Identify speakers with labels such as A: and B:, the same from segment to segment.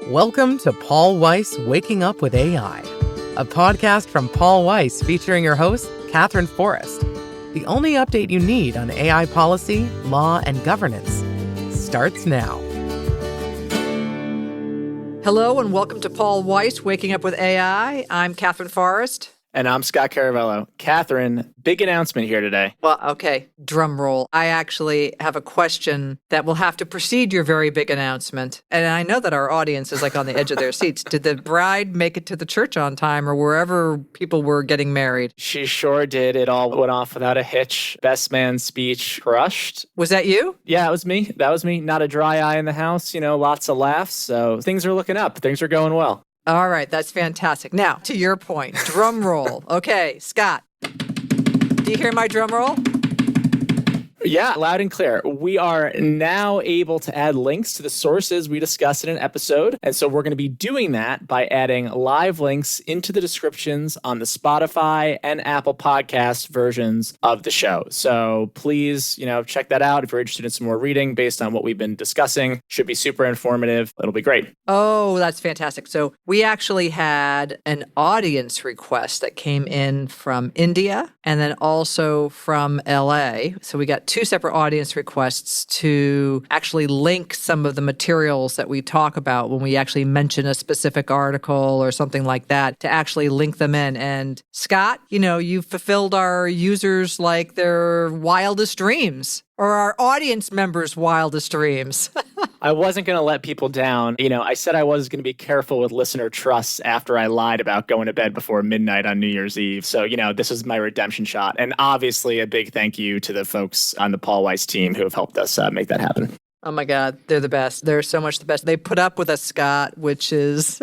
A: Welcome to Paul Weiss Waking Up with AI, a podcast from Paul Weiss featuring your host, Katherine Forrest. The only update you need on AI policy, law, and governance starts now.
B: Hello and welcome to Paul Weiss Waking Up with AI. I'm Katherine Forrest.
C: And I'm Scott Caravello. Katherine, big announcement here today.
B: Well, okay, drum roll. I actually have a question that will have to precede your very big announcement. And I know that our audience is like on the edge of their seats. Did the bride make it to the church on time or wherever people were getting married?
C: She sure did. It all went off without a hitch. Best man speech crushed.
B: Was that you?
C: Yeah, it was me. That was me. Not a dry eye in the house, lots of laughs. So things are looking up. Things are going well.
B: All right, that's fantastic. Now, to your point, drum roll. Okay, Scott, do you hear my drum roll?
C: Yeah, loud and clear. We are now able to add links to the sources we discussed in an episode. And so we're going to be doing that by adding live links into the descriptions on the Spotify and Apple podcast versions of the show. So please, check that out if you're interested in some more reading based on what we've been discussing. Should be super informative. It'll be great.
B: Oh, that's fantastic. So we actually had an audience request that came in from India and then also from LA. So we got two separate audience requests to actually link some of the materials that we talk about when we actually mention a specific article or something like that, to actually link them in. And Scott, you've fulfilled our users like their wildest dreams, or our audience members' wildest dreams.
C: I wasn't going to let people down. I said I was going to be careful with listener trust after I lied about going to bed before midnight on New Year's Eve. So, this is my redemption shot. And obviously a big thank you to the folks on the Paul Weiss team who have helped us make that happen.
B: Oh my God, they're the best. They're so much the best. They put up with us, Scott, which is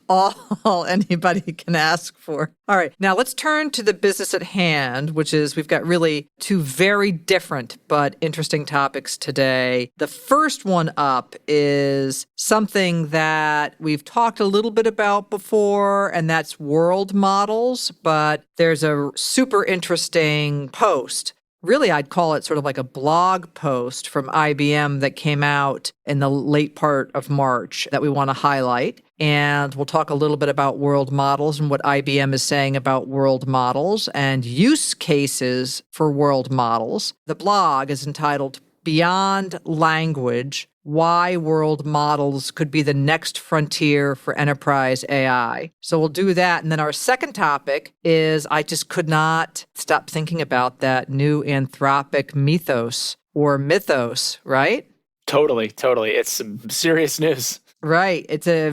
B: all anybody can ask for. All right, now let's turn to the business at hand, which is we've got really two very different but interesting topics today. The first one up is something that we've talked a little bit about before, and that's world models, but there's a super interesting post. Really, I'd call it sort of like a blog post from IBM that came out in the late part of March that we want to highlight. And we'll talk a little bit about world models and what IBM is saying about world models and use cases for world models. The blog is entitled Beyond Language: Why World Models Could Be the Next Frontier for Enterprise AI. So we'll do that. And then our second topic is I just could not stop thinking about that new Anthropic Mythos, or Mythos, right?
C: Totally. It's some serious news.
B: Right. It's a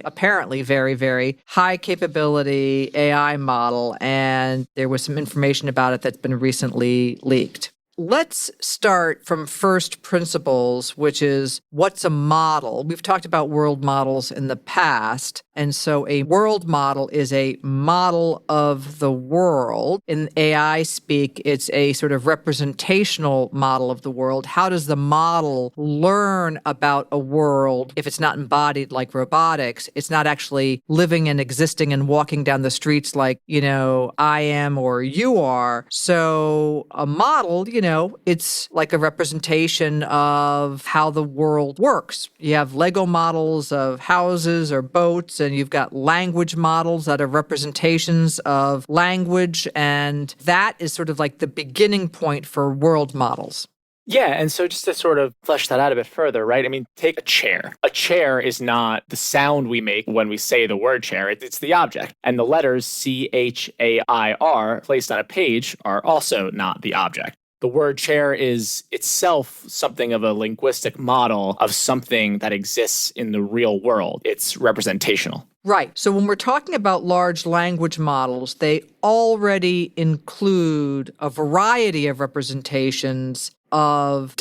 B: apparently very, very high capability AI model. And there was some information about it that's been recently leaked. Let's start from first principles, which is what's a model? We've talked about world models in the past. And so a world model is a model of the world. In AI speak, it's a sort of representational model of the world. How does the model learn about a world if it's not embodied like robotics? It's not actually living and existing and walking down the streets like, I am or you are. So a model, it's like a representation of how the world works. You have Lego models of houses or boats, and you've got language models that are representations of language, and that is sort of like the beginning point for world models.
C: Yeah, and so just to sort of flesh that out a bit further, right? Take a chair. A chair is not the sound we make when we say the word chair. It's the object. And the letters CHAIR placed on a page are also not the object. The word chair is itself something of a linguistic model of something that exists in the real world. It's representational.
B: Right. So when we're talking about large language models, they already include a variety of representations of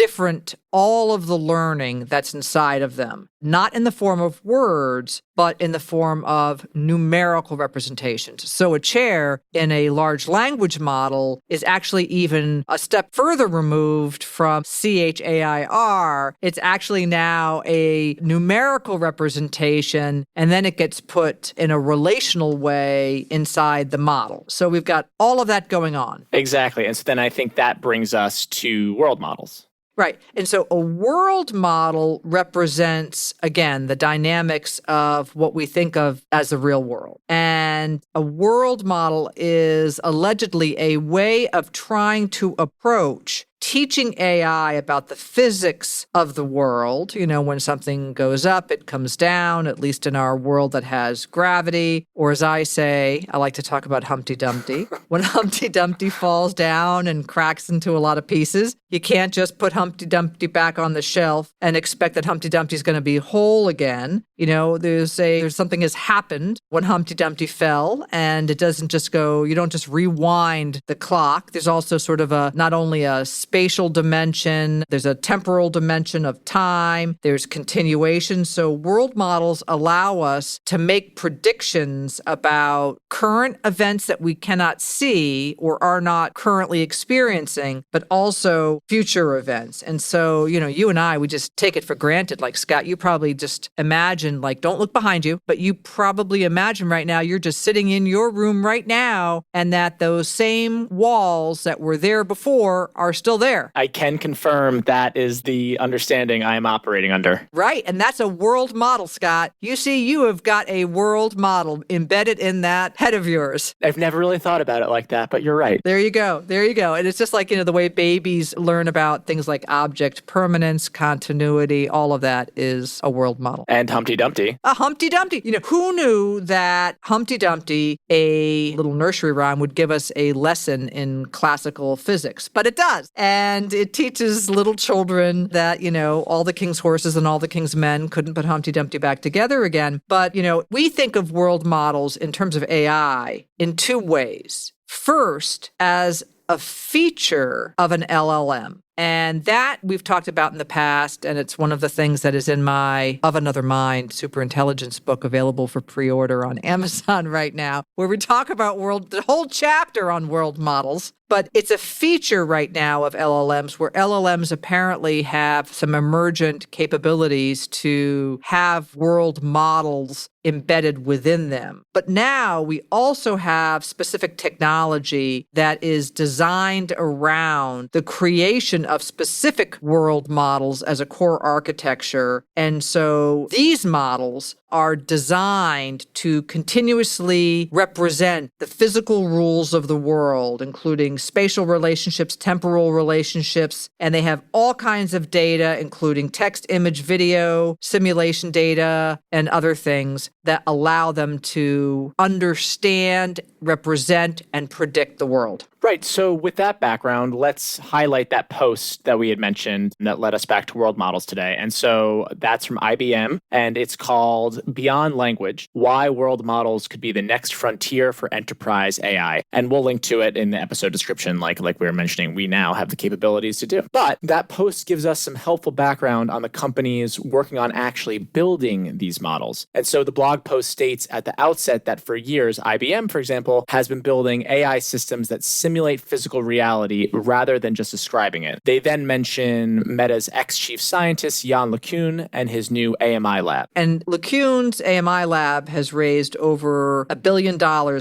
B: all of the learning that's inside of them, not in the form of words, but in the form of numerical representations. So a chair in a large language model is actually even a step further removed from CHAIR. It's actually now a numerical representation, and then it gets put in a relational way inside the model. So we've got all of that going on.
C: Exactly. And so then I think that brings us to world models.
B: Right. And so a world model represents, again, the dynamics of what we think of as the real world. And a world model is allegedly a way of trying to approach teaching AI about the physics of the world. When something goes up, it comes down, at least in our world that has gravity. Or as I say, I like to talk about Humpty Dumpty. When Humpty Dumpty falls down and cracks into a lot of pieces, you can't just put Humpty Dumpty back on the shelf and expect that Humpty Dumpty is going to be whole again. There's something has happened when Humpty Dumpty fell, and it doesn't just go, you don't just rewind the clock. There's also sort of not only a spatial dimension, there's a temporal dimension of time, there's continuation. So world models allow us to make predictions about current events that we cannot see or are not currently experiencing, but also future events. And so, you and I, we just take it for granted. Like, Scott, you probably just imagine, don't look behind you, but you probably imagine right now you're just sitting in your room right now, and that those same walls that were there before are still there.
C: I can confirm that is the understanding I am operating under.
B: Right. And that's a world model, Scott. You see, you have got a world model embedded in that head of yours.
C: I've never really thought about it like that, but you're right.
B: There you go. There you go. And it's just like, the way babies learn about things like object permanence, continuity, all of that is a world model.
C: And Humpty Dumpty.
B: A Humpty Dumpty. Who knew that Humpty Dumpty, a little nursery rhyme, would give us a lesson in classical physics? But it does. And it teaches little children that, all the king's horses and all the king's men couldn't put Humpty Dumpty back together again. But, we think of world models in terms of AI in two ways. First, as a feature of an LLM. And that we've talked about in the past, and it's one of the things that is in my Of Another Mind superintelligence book available for pre-order on Amazon right now, where we talk about the whole chapter on world models. But it's a feature right now of LLMs where LLMs apparently have some emergent capabilities to have world models embedded within them. But now we also have specific technology that is designed around the creation of specific world models as a core architecture. And so these models are designed to continuously represent the physical rules of the world, including spatial relationships, temporal relationships, and they have all kinds of data, including text, image, video, simulation data, and other things that allow them to understand, represent, and predict the world.
C: Right. So with that background, let's highlight that post that we had mentioned that led us back to world models today. And so that's from IBM, and it's called Beyond Language, Why World Models Could Be the Next Frontier for Enterprise AI. And we'll link to it in the episode description, like we were mentioning, we now have the capabilities to do. But that post gives us some helpful background on the companies working on actually building these models. And so the blog post states at the outset that for years, IBM, for example, has been building AI systems that simulate physical reality rather than just describing it. They then mention Meta's ex-chief scientist, Yann LeCun, and his new AMI lab.
B: And LeCun's AMI lab has raised over $1 billion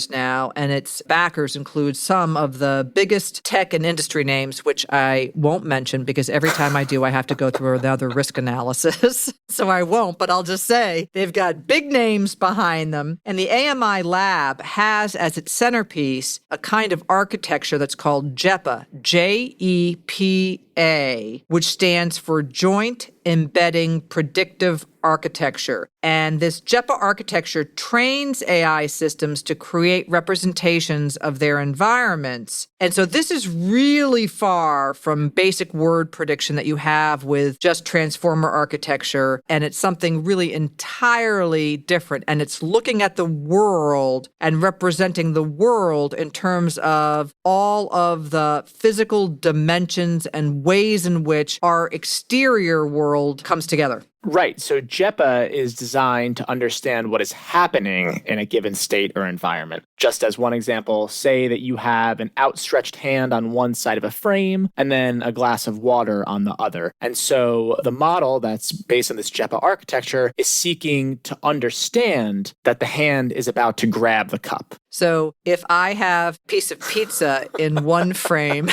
B: now, and its backers include some of the biggest tech and industry names, which I won't mention because every time I do, I have to go through another risk analysis. So I won't, but I'll just say they've got big names behind them. And the AMI lab has as its centerpiece a kind of architecture that's called JEPA, JEPA, which stands for Joint Embedding Predictive Architecture. And this JEPA architecture trains AI systems to create representations of their environments. And so this is really far from basic word prediction that you have with just transformer architecture. And it's something really entirely different. And it's looking at the world and representing the world in terms of all of the physical dimensions and ways in which our exterior world comes together.
C: Right. So JEPA is designed to understand what is happening in a given state or environment. Just as one example, say that you have an outstretched hand on one side of a frame and then a glass of water on the other. And so the model that's based on this JEPA architecture is seeking to understand that the hand is about to grab the cup.
B: So if I have a piece of pizza in one frame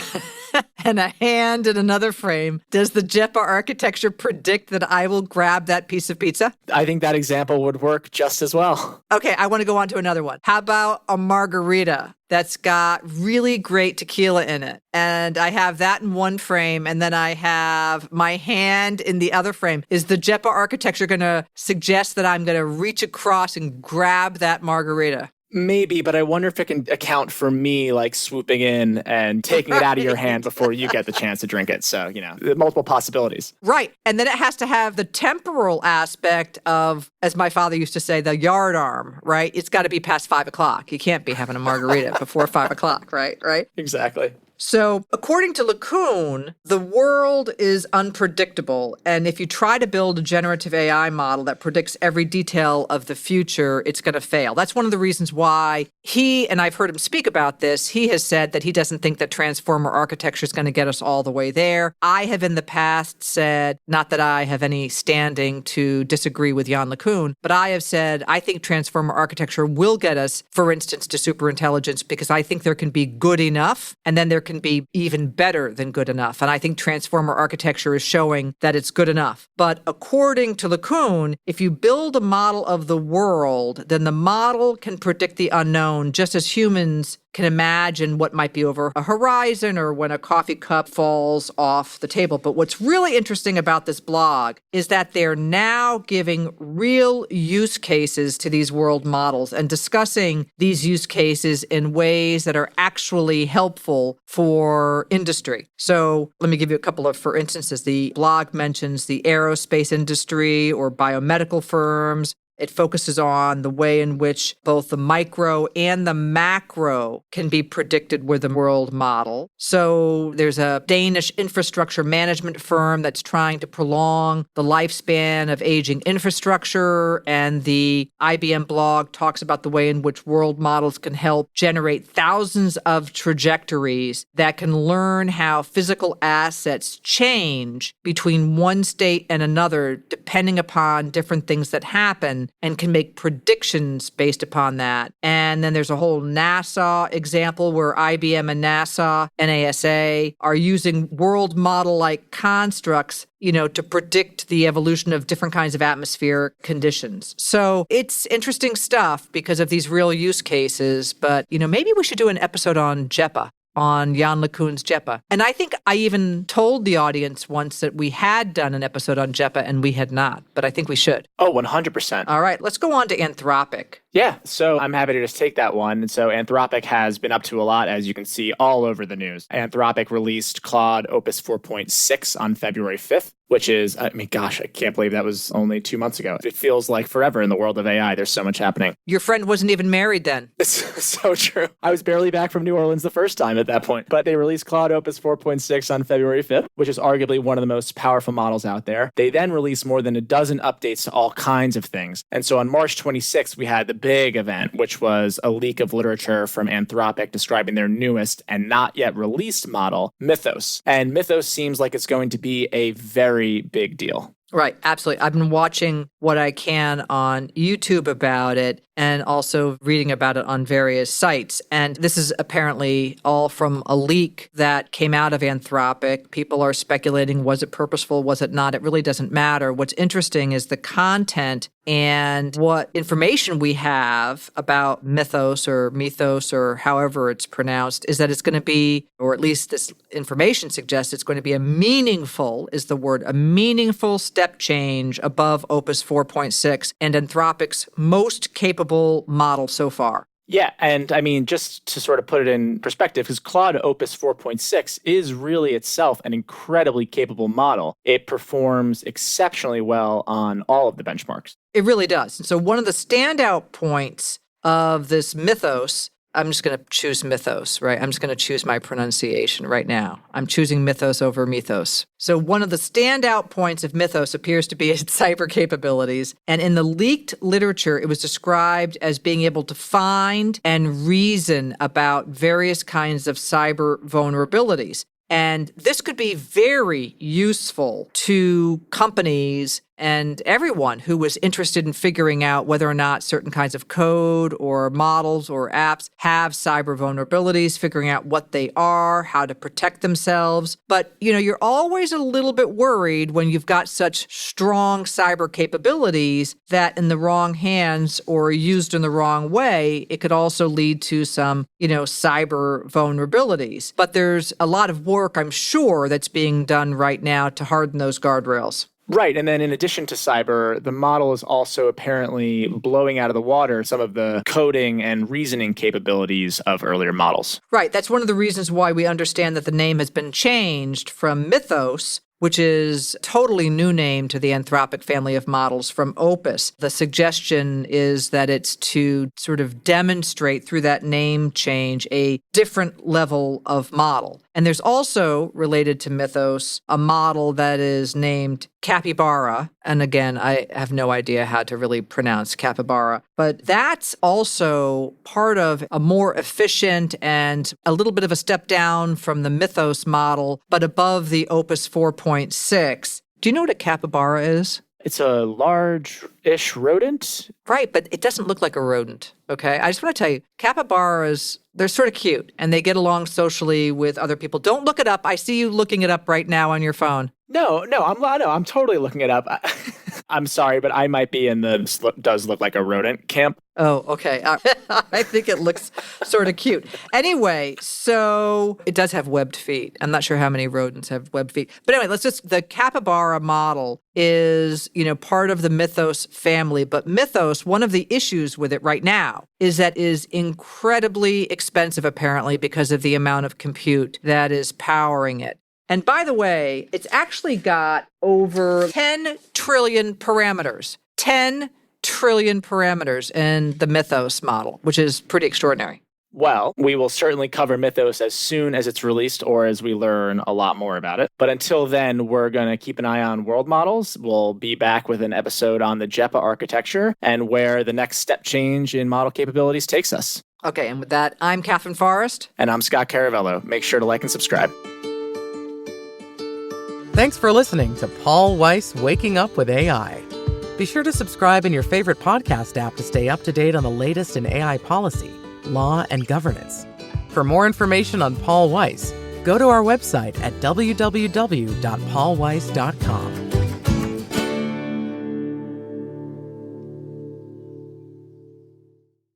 B: and a hand in another frame, does the JEPA architecture predict that I will grab that piece of pizza?
C: I think that example would work just as well.
B: Okay, I want to go on to another one. How about a margarita that's got really great tequila in it? And I have that in one frame, and then I have my hand in the other frame. Is the JEPA architecture going to suggest that I'm going to reach across and grab that margarita?
C: Maybe, but I wonder if it can account for me like swooping in and taking it out of your hand before you get the chance to drink it. So, multiple possibilities.
B: Right. And then it has to have the temporal aspect of, as my father used to say, the yard arm, right? It's got to be past 5 o'clock. You can't be having a margarita before 5 o'clock, right? Right?
C: Exactly.
B: So according to LeCun, the world is unpredictable. And if you try to build a generative AI model that predicts every detail of the future, it's going to fail. That's one of the reasons why he, and I've heard him speak about this, he has said that he doesn't think that transformer architecture is going to get us all the way there. I have in the past said, not that I have any standing to disagree with Jan LeCun, but I have said I think transformer architecture will get us, for instance, to superintelligence, because I think there can be good enough, and then there can be even better than good enough. And I think transformer architecture is showing that it's good enough. But according to LeCun, if you build a model of the world, then the model can predict the unknown, just as humans can imagine what might be over a horizon or when a coffee cup falls off the table. But what's really interesting about this blog is that they're now giving real use cases to these world models and discussing these use cases in ways that are actually helpful for industry. So let me give you a couple of, for instances, the blog mentions the aerospace industry or biomedical firms. It focuses on the way in which both the micro and the macro can be predicted with the world model. So there's a Danish infrastructure management firm that's trying to prolong the lifespan of aging infrastructure. And the IBM blog talks about the way in which world models can help generate thousands of trajectories that can learn how physical assets change between one state and another, depending upon different things that happen, and can make predictions based upon that. And then there's a whole NASA example where IBM and NASA are using world model-like constructs, to predict the evolution of different kinds of atmospheric conditions. So it's interesting stuff because of these real use cases. But, maybe we should do an episode on JEPA, on Jan LeCun's JEPA. And I think I even told the audience once that we had done an episode on JEPA and we had not, but I think we should.
C: Oh, 100%.
B: All right, let's go on to Anthropic.
C: Yeah, so I'm happy to just take that one. And so Anthropic has been up to a lot, as you can see, all over the news. Anthropic released Claude Opus 4.6 on February 5th, which is, I can't believe that was only 2 months ago. It feels like forever in the world of AI. There's so much happening.
B: Your friend wasn't even married then.
C: It's so true. I was barely back from New Orleans the first time at that point. But they released Claude Opus 4.6 on February 5th, which is arguably one of the most powerful models out there. They then released more than a dozen updates to all kinds of things. And so on March 26th, we had the big event, which was a leak of literature from Anthropic describing their newest and not yet released model, Mythos. And Mythos seems like it's going to be a very big deal.
B: Right, absolutely. I've been watching what I can on YouTube about it and also reading about it on various sites. And this is apparently all from a leak that came out of Anthropic. People are speculating, was it purposeful, was it not? It really doesn't matter. What's interesting is the content and what information we have about Mythos or however it's pronounced is that it's going to be, or at least this information suggests it's going to be a meaningful step change above Opus 4.6 and Anthropic's most capable model so far.
C: Yeah, and just to sort of put it in perspective, because Claude Opus 4.6 is really itself an incredibly capable model. It performs exceptionally well on all of the benchmarks.
B: It really does. And so one of the standout points of this Mythos I'm just going to choose Mythos, right? I'm just going to choose my pronunciation right now. I'm choosing Mythos over Mythos. So one of the standout points of Mythos appears to be its cyber capabilities. And in the leaked literature, it was described as being able to find and reason about various kinds of cyber vulnerabilities. And this could be very useful to companies and everyone who was interested in figuring out whether or not certain kinds of code or models or apps have cyber vulnerabilities, figuring out what they are, how to protect themselves. But, you're always a little bit worried when you've got such strong cyber capabilities that in the wrong hands or used in the wrong way, it could also lead to some, cyber vulnerabilities. But there's a lot of work, I'm sure, that's being done right now to harden those guardrails.
C: Right. And then in addition to cyber, the model is also apparently blowing out of the water some of the coding and reasoning capabilities of earlier models.
B: Right. That's one of the reasons why we understand that the name has been changed from Mythos, which is a totally new name to the Anthropic family of models, from Opus. The suggestion is that it's to sort of demonstrate through that name change a different level of model. And there's also, related to Mythos, a model that is named Capybara. And again, I have no idea how to really pronounce capybara. But that's also part of a more efficient and a little bit of a step down from the Mythos model, but above the Opus 4.6. Do you know what a capybara is?
C: It's a large-ish rodent.
B: Right, but it doesn't look like a rodent, okay? I just want to tell you, capybaras, they're sort of cute, and they get along socially with other people. Don't look it up. I see you looking it up right now on your phone.
C: No, I'm totally looking it up. I'm sorry, but I might be in the does look like a rodent camp.
B: Oh, okay. I think it looks sort of cute. Anyway, so it does have webbed feet. I'm not sure how many rodents have webbed feet. But anyway, the capybara model is, part of the Mythos family. But Mythos, one of the issues with it right now is that it is incredibly expensive, apparently, because of the amount of compute that is powering it. And by the way, it's actually got over 10 trillion parameters. 10 trillion parameters in the Mythos model, which is pretty extraordinary.
C: Well, we will certainly cover Mythos as soon as it's released or as we learn a lot more about it. But until then, we're going to keep an eye on world models. We'll be back with an episode on the JEPA architecture and where the next step change in model capabilities takes us.
B: Okay, and with that, I'm Katherine Forrest.
C: And I'm Scott Caravello. Make sure to like and subscribe.
A: Thanks for listening to Paul Weiss Waking Up with AI. Be sure to subscribe in your favorite podcast app to stay up to date on the latest in AI policy, law, and governance. For more information on Paul Weiss, go to our website at www.paulweiss.com.